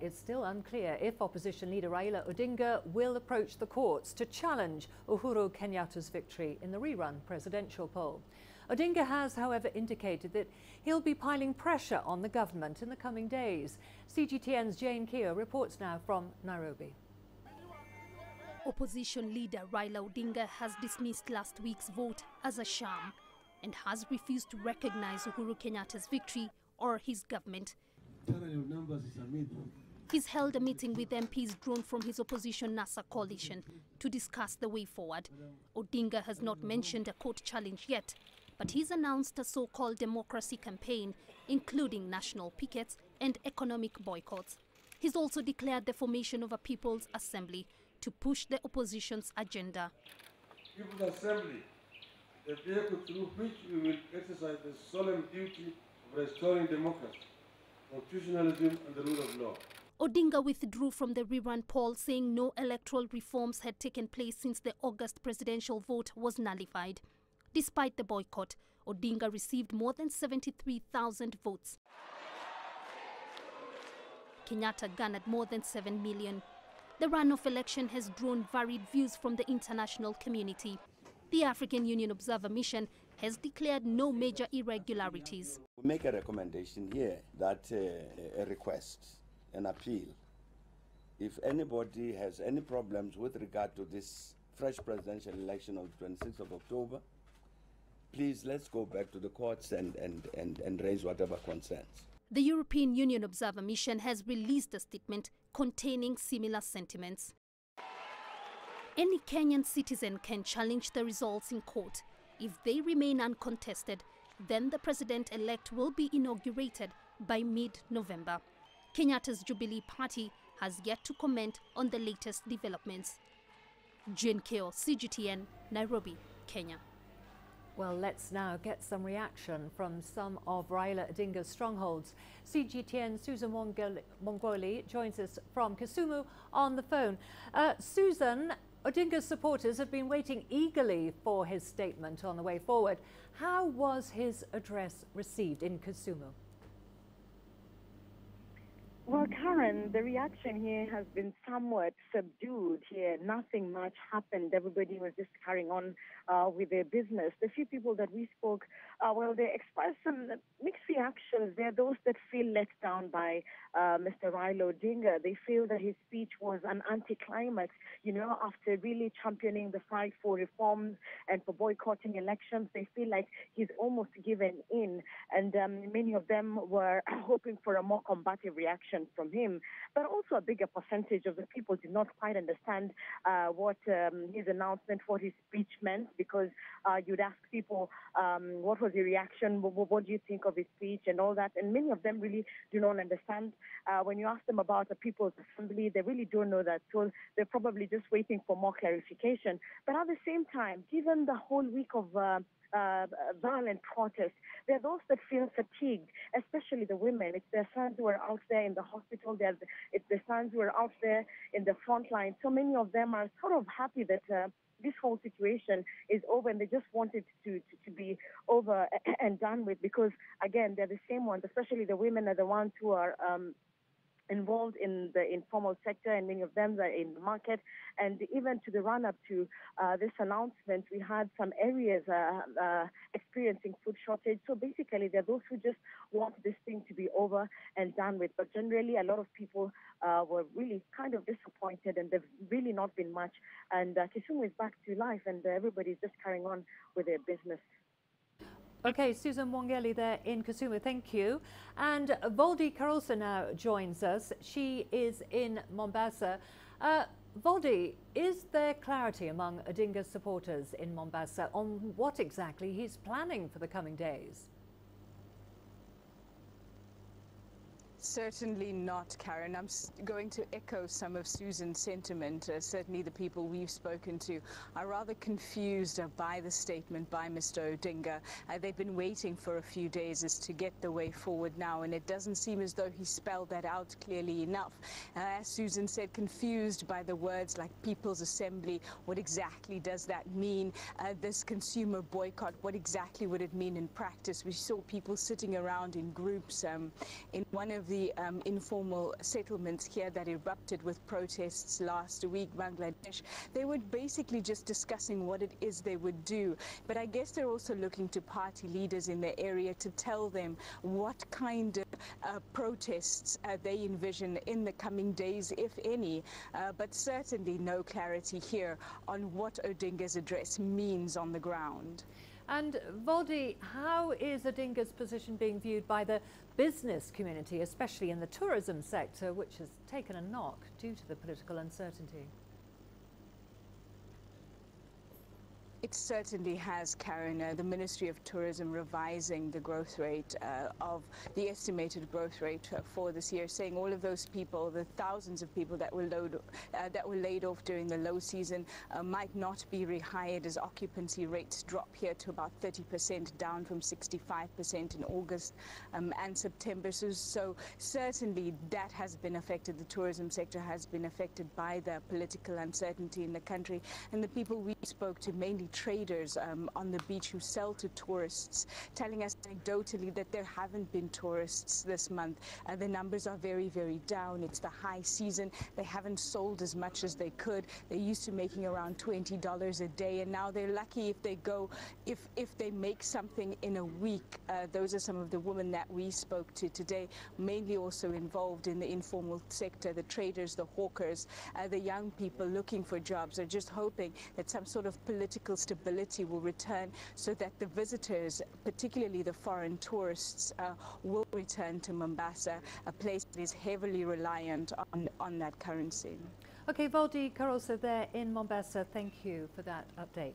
It's still unclear if opposition leader Raila Odinga will approach the courts to challenge Uhuru Kenyatta's victory in the rerun presidential poll. Odinga has, however, indicated that he'll be piling pressure on the government in the coming days. CGTN's Kiyo reports now from Nairobi. Opposition leader Raila Odinga has dismissed last week's vote as a sham and has refused to recognize Uhuru Kenyatta's victory or his government. He's held a meeting with MPs drawn from his opposition NASA coalition to discuss the way forward. Odinga has not mentioned a court challenge yet, but he's announced a so-called democracy campaign, including national pickets and economic boycotts. He's also declared the formation of a People's Assembly to push the opposition's agenda. People's Assembly, the vehicle through which we will exercise the solemn duty of restoring democracy, constitutionalism and the rule of law. Odinga withdrew from the rerun poll, saying no electoral reforms had taken place since the August presidential vote was nullified. Despite the boycott, Odinga received more than 73,000 votes. Kenyatta garnered more than 7 million. The runoff election has drawn varied views from the international community. The African Union Observer Mission has declared no major irregularities. We make a recommendation here that a request, an appeal. If anybody has any problems with regard to this fresh presidential election of the 26th of October, please let's go back to the courts and raise whatever concerns. The European Union Observer Mission has released a statement containing similar sentiments. Any Kenyan citizen can challenge the results in court. If they remain uncontested, then the president-elect will be inaugurated by mid-November. Kenyatta's Jubilee Party has yet to comment on the latest developments. Kiyo, CGTN, Nairobi, Kenya. Well, let's now get some reaction from some of Raila Odinga's strongholds. CGTN Susan Mongoli joins us from Kisumu on the phone. Susan, Odinga's supporters have been waiting eagerly for his statement on the way forward. How was his address received in Kisumu? Well, Karen, the reaction here has been somewhat subdued here. Nothing much happened. Everybody was just carrying on with their business. The few people that we spoke, well, they expressed some mixed reactions. There are those that feel let down by Mr. Raila Odinga. They feel that his speech was an anticlimax. You know, after really championing the fight for reforms and for boycotting elections, they feel like he's almost given in. And many of them were hoping for a more combative reaction from him, but also a bigger percentage of the people did not quite understand what his announcement, what his speech meant, because you'd ask people, what was your reaction, what do you think of his speech and all that, and many of them really do not understand. When you ask them about the People's Assembly, they really don't know that, so they're probably just waiting for more clarification. But at the same time, given the whole week of violent protests, there are those that feel fatigued, especially the women. It's their sons who are out there in the hospital. It's their sons who are out there in the front line. So many of them are sort of happy that this whole situation is over, and they just want it to be over and done with, because, again, they're the same ones, especially the women are the ones who are involved in the informal sector, and many of them are in the market. And even to the run-up to this announcement, we had some areas experiencing food shortage. So basically, there are those who just want this thing to be over and done with. But generally, a lot of people were really kind of disappointed, and there's really not been much. And Kisumu is back to life, and everybody's just carrying on with their business. Okay, Susan Mwangeli there in Kisumu, thank you. And Voldy Carosa now joins us. She is in Mombasa. Voldy, is there clarity among Odinga's supporters in Mombasa on what exactly he's planning for the coming days? Certainly not, Karen. I'm going to echo some of Susan's sentiment. Certainly the people we've spoken to are rather confused by the statement by Mr. Odinga. They've been waiting for a few days as to get the way forward now, and it doesn't seem as though he spelled that out clearly enough. As Susan said, confused by the words like People's Assembly. What exactly does that mean? This consumer boycott, what exactly would it mean in practice? We saw people sitting around in groups in one of the informal settlements here that erupted with protests last week, Bangladesh, they were basically just discussing what it is they would do. But I guess they're also looking to party leaders in the area to tell them what kind of protests they envision in the coming days, if any. But certainly no clarity here on what Odinga's address means on the ground. And Voldi, how is Odinga's position being viewed by the business community, especially in the tourism sector, which has taken a knock due to the political uncertainty? It certainly has, Karen. The Ministry of Tourism revising the growth rate of the estimated growth rate for this year, saying all of those people, the thousands of people that were laid off during the low season, might not be rehired as occupancy rates drop here to about 30%, down from 65% in August and September. So certainly that has been affected. The tourism sector has been affected by the political uncertainty in the country, and the people we spoke to, mainly traders on the beach who sell to tourists, telling us anecdotally that there haven't been tourists this month. The numbers are very, very down. It's the high season. They haven't sold as much as they could. They're used to making around $20 a day, and now they're lucky if they go, if they make something in a week. Those are some of the women that we spoke to today, mainly also involved in the informal sector, the traders, the hawkers, the young people looking for jobs, are just hoping that some sort of political stability will return so that the visitors, particularly the foreign tourists, will return to Mombasa, a place that is heavily reliant on that currency. Okay, Voldi Carosa there in Mombasa, thank you for that update.